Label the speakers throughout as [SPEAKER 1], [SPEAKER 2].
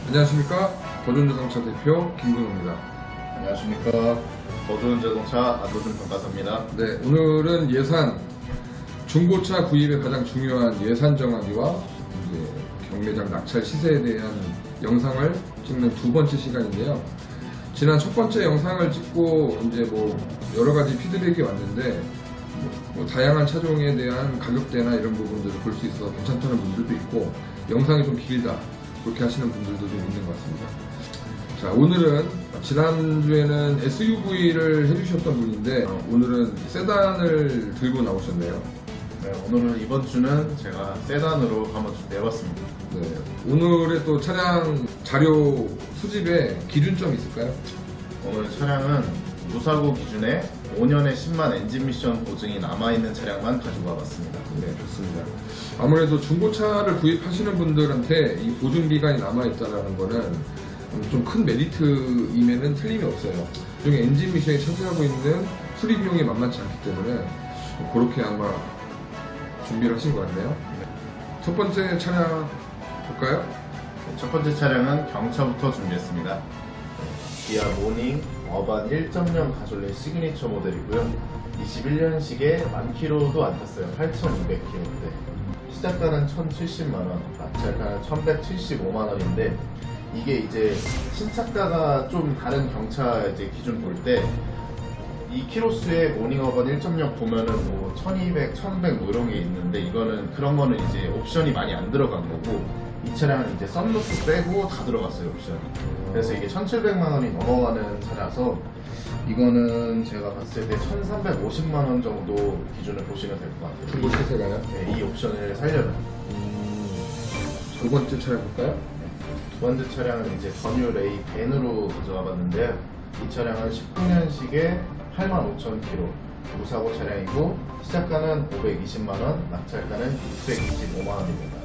[SPEAKER 1] 안녕하십니까. 버준자동차 대표 김근호입니다.
[SPEAKER 2] 안녕하십니까. 버준자동차 안도준 평가사입니다.
[SPEAKER 1] 네, 오늘은 예산, 중고차 구입의 가장 중요한 예산 정하기와 이제 경매장 낙찰 시세에 대한 영상을 찍는 두 번째 시간인데요. 지난 첫 번째 영상을 찍고 이제 여러 가지 피드백이 왔는데 다양한 차종에 대한 가격대나 이런 부분들을 볼 수 있어 괜찮다는 분들도 있고, 영상이 좀 길다 그렇게 하시는 분들도 좀 있는 것 같습니다. 자, 오늘은 지난주에는 SUV를 해주셨던 분인데 오늘은 세단을 들고 나오셨네요.
[SPEAKER 2] 네, 오늘은 이번 주는 제가 세단으로 한번 좀 내봤습니다.
[SPEAKER 1] 네, 오늘의 또 차량 자료 수집에 기준점이 있을까요?
[SPEAKER 2] 오늘 차량은 무사고 기준에 5년에 10만 엔진 미션 보증이 남아있는 차량만 가지고 와봤습니다.
[SPEAKER 1] 네, 좋습니다. 아무래도 중고차를 구입하시는 분들한테 이 보증기간이 남아있다는 거는 좀 큰 메리트임에는 틀림이 없어요. 그중에 엔진 미션이 차지하고 있는 수리 비용이 만만치 않기 때문에 그렇게 아마 준비를 하신 것 같네요. 첫 번째 차량 볼까요?
[SPEAKER 2] 첫 번째 차량은 경차부터 준비했습니다. 기아 모닝 어반 1.0 가솔린 시그니처 모델이고요. 21년식에 10,000km도 안 탔어요. 8,200km인데 시작가는 1,070만원, 낙찰가는 1,175만원인데 이게 이제 신차가가 좀 다른 경차 이제 기준 볼 때 이 키로수의 모닝 어반 1.0 보면은 1,200, 1,100 이런 게 있는데, 이거는 그런 거는 이제 옵션이 많이 안 들어간 거고, 이 차량은 이제 썬루프 빼고 다 들어갔어요, 옵션이. 그래서 이게 1,700만원이 넘어가는 차라서 이거는 제가 봤을 때 1,350만원 정도 기준을 보시면 될 것 같아요.
[SPEAKER 1] 중고 시세가요?
[SPEAKER 2] 네, 이 옵션을 살려면.
[SPEAKER 1] 두 번째 차량 볼까요?
[SPEAKER 2] 두 번째 차량은 이제 더뉴 레이 벤으로 가져와 봤는데요. 이 차량은 19년식에 85,000km 무사고 차량이고, 시작가는 520만원, 낙찰가는 625만원입니다.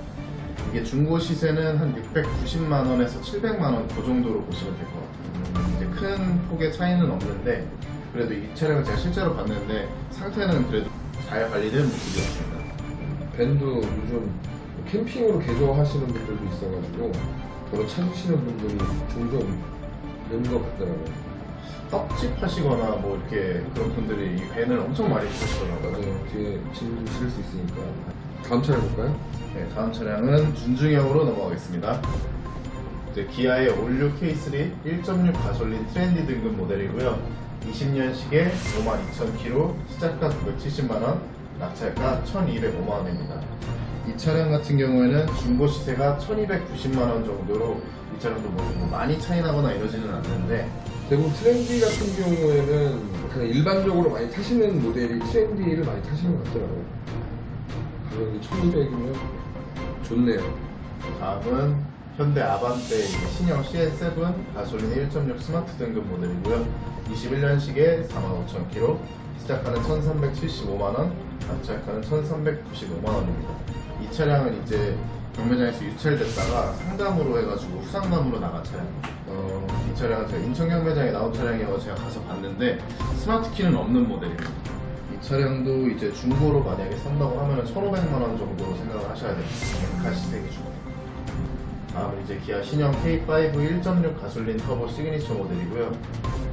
[SPEAKER 2] 이게 중고 시세는 한 690만원에서 700만원 그 정도로 보시면 될 것 같아요. 이제 큰 폭의 차이는 없는데, 그래도 이 차량을 제가 실제로 봤는데 상태는 그래도 잘 관리된 모습이었습니다.
[SPEAKER 1] 밴도 요즘 캠핑으로 개조하시는 분들도 있어가지고 더러 찾으시는 분들이 종종 있는 것 같더라고요.
[SPEAKER 2] 떡집 하시거나 이렇게 그런 분들이 이 밴을 엄청 많이 쓰시더라고요.
[SPEAKER 1] 맞아요. 뒤에 짐 실을 수 있으니까. 다음 차량 볼까요?
[SPEAKER 2] 네, 다음 차량은 준중형으로 넘어가겠습니다. 이제 기아의 올류 K3 1.6 가솔린 트렌디 등급 모델이고요. 20년식에 52,000km, 시작가 970만원, 낙찰가 1,205만원입니다. 이 차량 같은 경우에는 중고 시세가 1,290만원 정도로, 이 차량도 많이 차이 나거나 이러지는 않는데,
[SPEAKER 1] 대부분 트렌디 같은 경우에는 그냥 일반적으로 많이 타시는 모델이 트렌디를 많이 타시는 것 같더라고요. 가격이 1,200이면 좋네요.
[SPEAKER 2] 다음은 현대 아반떼 신형 CN7 가솔린 1.6 스마트 등급 모델이고요. 21년식에 45,000km, 시작가는 1,375만원, 낙찰가는 1,395만원입니다. 이 차량은 이제 경매장에서 유찰됐다가 상담으로 해가지고 후상담으로 나간 차량입니다. 이 차량은 제가 인천 경매장에 나온 차량이어서 제가 가서 봤는데 스마트 키는 없는 모델입니다. 이 차량도 이제 중고로 만약에 산다고 하면 1,500만원 정도로 생각을 하셔야 됩니다. 가시세 기준. 다음은 이제 기아 신형 K5 1.6 가솔린 터보 시그니처 모델이고요.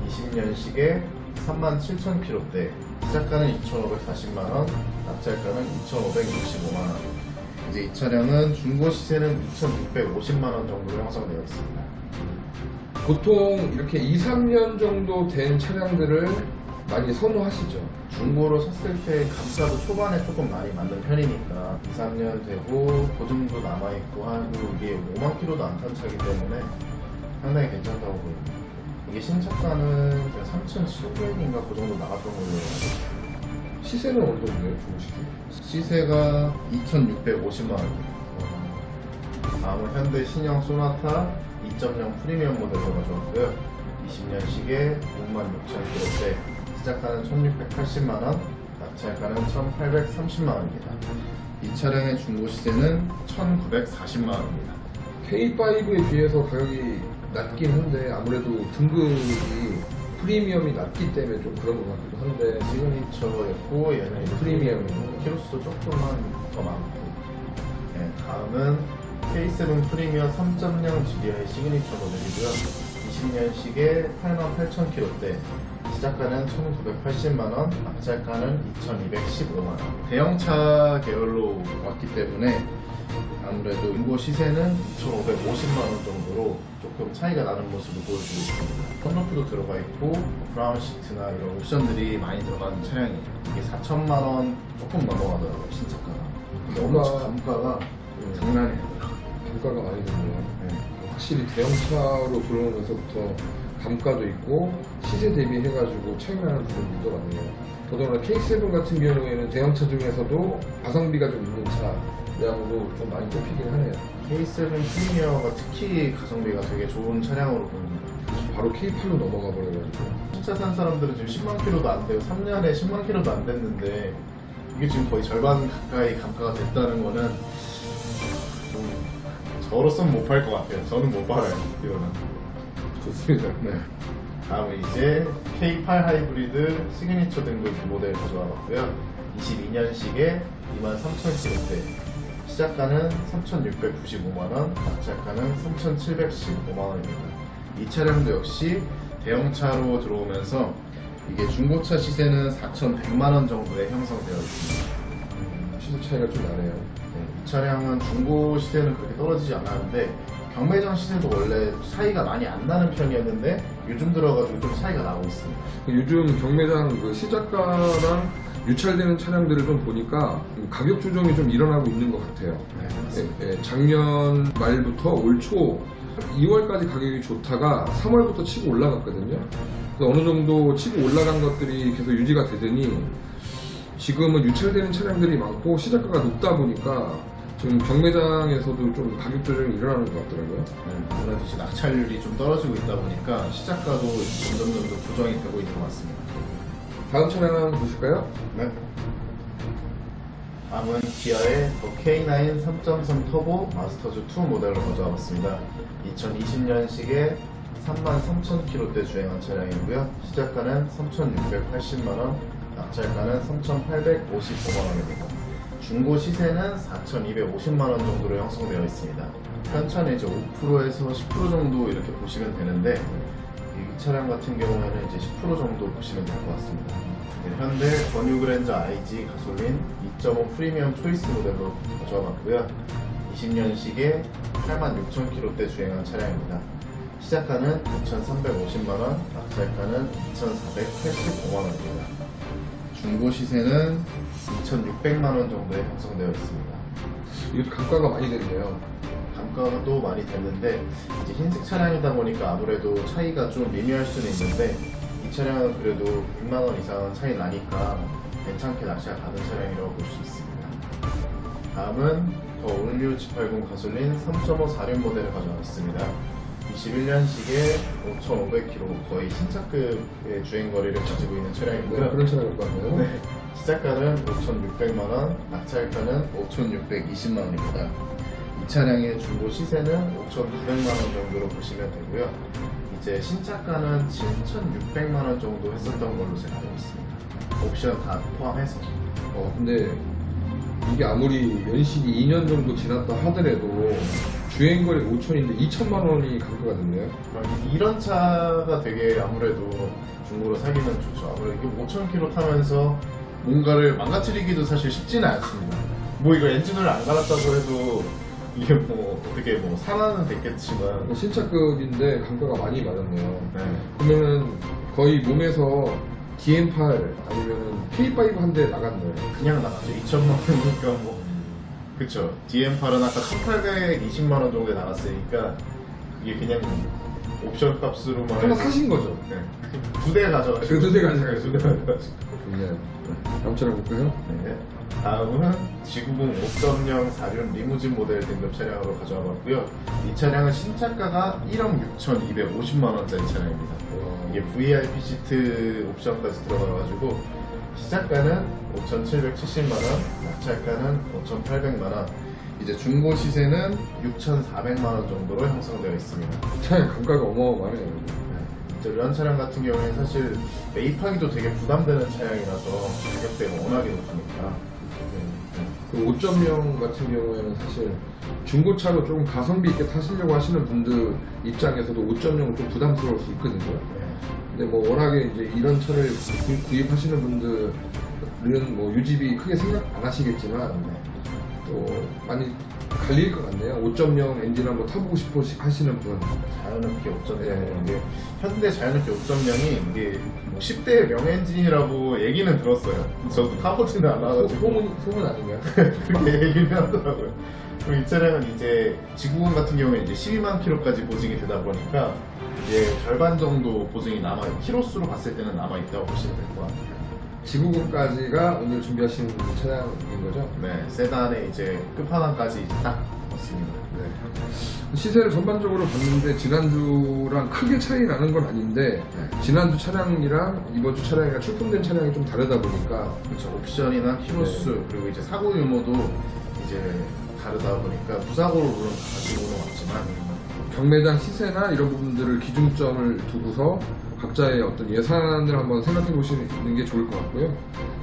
[SPEAKER 2] 20년식에 37,000km대, 시작가는 2,540만원, 낙찰가는 2,565만원. 이제 이 차량은 중고 시세는 2,650만원 정도로 형성되어 있습니다.
[SPEAKER 1] 보통 이렇게 2, 3년 정도 된 차량들을 많이 선호하시죠?
[SPEAKER 2] 중고로 샀을 때 감가도 초반에 조금 많이 맞는 편이니까 2, 3년 되고 보증도 남아있고 하고, 이게 5만 킬로도 안 탄 차이기 때문에 상당히 괜찮다고 보입니다. 이게 신차가는 3,700인가 그 정도 나갔던 걸로 알고.
[SPEAKER 1] 시세는 어느 정도예요? 중고 시세?
[SPEAKER 2] 시세가 2,650만원입니다. 다음은 현대 신형 소나타 2.0 프리미엄 모델로 가져왔고요. 20년식에 66,000km대, 시작가는 1,680만원, 낙찰가는 1,830만원입니다. 이 차량의 중고 시세는 1,940만원입니다.
[SPEAKER 1] K5에 비해서 가격이 낮긴 한데 아무래도 등급이 프리미엄이 낮기 때문에 좀 그런 것 같기도 한데,
[SPEAKER 2] 시그니처였고 얘는
[SPEAKER 1] 프리미엄이고
[SPEAKER 2] 키로수도 조금만 더 많고. 네, 다음은 K7 프리미엄 3.0 GDI 시그니처 모델이고요. 20년식에 88,000km대, 시작가는 1,980만원, 낙찰가는 2,215만원. 대형차 계열로 왔기 때문에 아무래도 중고 시세는 2,550만원 정도로 조금 차이가 나는 모습을 보여주고 있습니다. 선루프도 들어가 있고 브라운 시트나 이런 옵션들이 많이 들어가는 차량이에요. 이게 4천만원 조금 넘어가더라고요, 신차가가. 너무 감가가 장난이 아니에요.
[SPEAKER 1] 감가가 많이 됐네요.
[SPEAKER 2] 네.
[SPEAKER 1] 확실히 대형차로 들어오면서부터 감가도 있고 시세 대비해가지고 차이 나는 부분도 많네요. 더더구나 K7 같은 경우에는 대형차 중에서도 가성비가 좀 있는 차량으로 좀 많이 꼽히긴 하네요.
[SPEAKER 2] K7 프리미어가 특히 가성비가 되게 좋은 차량으로 보입니다.
[SPEAKER 1] 바로 K8로 넘어가 버려가지고.
[SPEAKER 2] 신차 산 사람들은 지금 10만 킬로도 안 되고 3년에 10만 킬로도 안 됐는데 이게 지금 거의 절반 가까이 감가가 됐다는 거는 좀 저로서는 못 팔 것 같아요. 저는 못 팔아요, 이거는.
[SPEAKER 1] 좋습니다.
[SPEAKER 2] 네. 다음은 이제 K8 하이브리드 시그니처 등급 모델 가져와 봤고요. 22년식에 23,000km대, 시작가는 3,695만원, 낙찰가는 3,715만원입니다. 이 차량도 역시 대형차로 들어오면서 이게 중고차 시세는 4,100만원 정도에 형성되어 있습니다.
[SPEAKER 1] 시세 차이가 좀 나네요.
[SPEAKER 2] 네, 이 차량은 중고 시세는 그렇게 떨어지지 않았는데 경매장 시세도 원래 차이가 많이 안 나는 편이었는데 요즘 들어가지고 좀 차이가 나고 있습니다.
[SPEAKER 1] 요즘 경매장 그 시작가랑 유찰되는 차량들을 좀 보니까 가격 조정이 좀 일어나고 있는 것 같아요.
[SPEAKER 2] 네, 맞습니다.
[SPEAKER 1] 작년 말부터 올 초 2월까지 가격이 좋다가 3월부터 치고 올라갔거든요. 그래서 어느 정도 치고 올라간 것들이 계속 유지가 되더니 지금은 유찰되는 차량들이 많고 시작가가 높다 보니까 지금 경매장에서도 좀 가격 조정이 일어나는 것 같더라고요.
[SPEAKER 2] 네, 아무래도 지금 낙찰률이 좀 떨어지고 있다 보니까 시작가도 점점 조정이 되고 있는 것 같습니다.
[SPEAKER 1] 다음 차량 한번 보실까요?
[SPEAKER 2] 네. 다음은 기아의 K9 3.3 터보 마스터즈 2 모델로 가져와 봤습니다. 2020년식에 33,000km대 주행한 차량이고요. 시작가는 3,680만원, 낙찰가는 3,855만원입니다. 중고 시세는 4,250만원 정도로 형성되어 있습니다. 현차는 이제 5%에서 10% 정도 이렇게 보시면 되는데 이 차량 같은 경우에는 이제 10% 정도 보시면 될 것 같습니다. 네, 현대 권유 그랜저 IG 가솔린 2.5 프리미엄 초이스 모델로 가져와 봤고요. 20년식에 86,000km대 주행한 차량입니다. 시작가는 2,350만원, 낙찰가는 2,485만원입니다. 중고 시세는 2,600만원 정도에 형성되어 있습니다.
[SPEAKER 1] 이것도 감가가 많이 됐네요.
[SPEAKER 2] 감가도 많이 됐는데 이제 흰색 차량이다 보니까 아무래도 차이가 좀 미미할 수는 있는데 이 차량은 그래도 100만원 이상 차이 나니까 괜찮게 낚시가 가는 차량이라고 볼 수 있습니다. 다음은 더 올뉴 G80 가솔린 3.5 4륜 모델을 가져왔습니다. 21년식에 5,500km 거의 신차급의 주행거리를 가지고 있는 차량이고요.
[SPEAKER 1] 그런 차량일 것 같네요.
[SPEAKER 2] 네, 시작가는 5,600만원, 낙찰가는 5,620만원입니다. 이 차량의 중고 시세는 5,900만원 정도로 보시면 되고요. 이제 신차가는 7,600만원 정도 했었던 걸로 제가 알고 있습니다. 옵션 다 포함해서.
[SPEAKER 1] 근데 이게 아무리 연식이 2년 정도 지났다 하더라도 주행거리 5천인데 2천만 원이 감가가 됐네요.
[SPEAKER 2] 이런 차가 되게 아무래도 중고로 사기는 좋죠. 아무래도 5,000km 타면서 뭔가를 망가뜨리기도 사실 쉽지는 않습니다. 뭐 이거 엔진을 안 갈았다고 해도 이게 뭐 어떻게 뭐 산화는 됐겠지만
[SPEAKER 1] 신차급인데 감가가 많이 맞았네요.
[SPEAKER 2] 네.
[SPEAKER 1] 그러면은 거의 몸에서 DM8 아니면은 K5 한 대 나갔네요.
[SPEAKER 2] 그냥 나갔죠. 2천만 원이니까 뭐 그쵸. DM8은 아까 1,820만원 정도에 나갔으니까 그게 그냥 옵션 값으로만
[SPEAKER 1] 하나 사신 거죠?
[SPEAKER 2] 네. 두 대 가져가시고
[SPEAKER 1] 두 대 가져가시고.
[SPEAKER 2] 두 대 가져가시고
[SPEAKER 1] 좋네요. 다음 차량 볼까요?
[SPEAKER 2] 네. 다음은 G90 5.0 4륜 리무진 모델 등급 차량으로 가져와 봤고요. 이 차량은 신차가가 1억 6,250만원짜리 차량입니다. 이게 VIP 시트 옵션까지 들어가가지고 시작가는 5,770만원, 낙찰가는 5,800만원, 이제 중고 시세는 6,400만원 정도로 형성되어 있습니다.
[SPEAKER 1] 차량 감가가 어마어마하네요.
[SPEAKER 2] 이런 차량 같은 경우에는 사실 매입하기도 되게 부담되는 차량이라서 가격대가 워낙에 높으니까
[SPEAKER 1] 그 5.0 같은 경우에는 사실 중고차로 조금 가성비 있게 타시려고 하시는 분들 입장에서도 5.0은 좀 부담스러울 수 있거든요. 근데 뭐 워낙에 이제 이런 차를 구입하시는 분들은 뭐 유지비 크게 생각 안 하시겠지만 또 많이 갈릴 것 같네요. 5.0 엔진 한번 타보고 싶어 하시는 분.
[SPEAKER 2] 자연흡기 5.0.
[SPEAKER 1] 네.
[SPEAKER 2] 이게 현대 자연흡기 5.0이 이게 뭐 10대 명엔진이라고 얘기는 들었어요. 저도 타보지는 않아가지고.
[SPEAKER 1] 소문 아닌가요?
[SPEAKER 2] 그렇게 얘기를 하더라고요. 그리고 이 차량은 이제 지구군 같은 경우에 이제 12만 킬로까지 보증이 되다 보니까 이제 절반 정도 보증이 킬로수로 봤을 때는 남아있다고 보시면 될 것 같아요.
[SPEAKER 1] 지구군까지가 오늘 준비하신 차량인 거죠?
[SPEAKER 2] 네, 세단의 이제 끝판왕까지 딱 왔습니다.
[SPEAKER 1] 네. 시세를 전반적으로 봤는데 지난주랑 크게 차이 나는 건 아닌데 지난주 차량이랑 이번 주 차량이랑 출품된 차량이 좀 다르다 보니까
[SPEAKER 2] 그렇죠. 옵션이나 킬로수 그리고 이제 사고 유무도 이제 다르다 보니까 무사고로 물론 가지고는 왔지만
[SPEAKER 1] 경매장 시세나 이런 부분들을 기준점을 두고서 각자의 어떤 예산을 한번 생각해 보시는 게 좋을 것 같고요.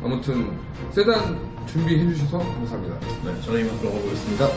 [SPEAKER 1] 아무튼 세단 준비해 주셔서 감사합니다.
[SPEAKER 2] 네, 저는 이만 들어가 보겠습니다.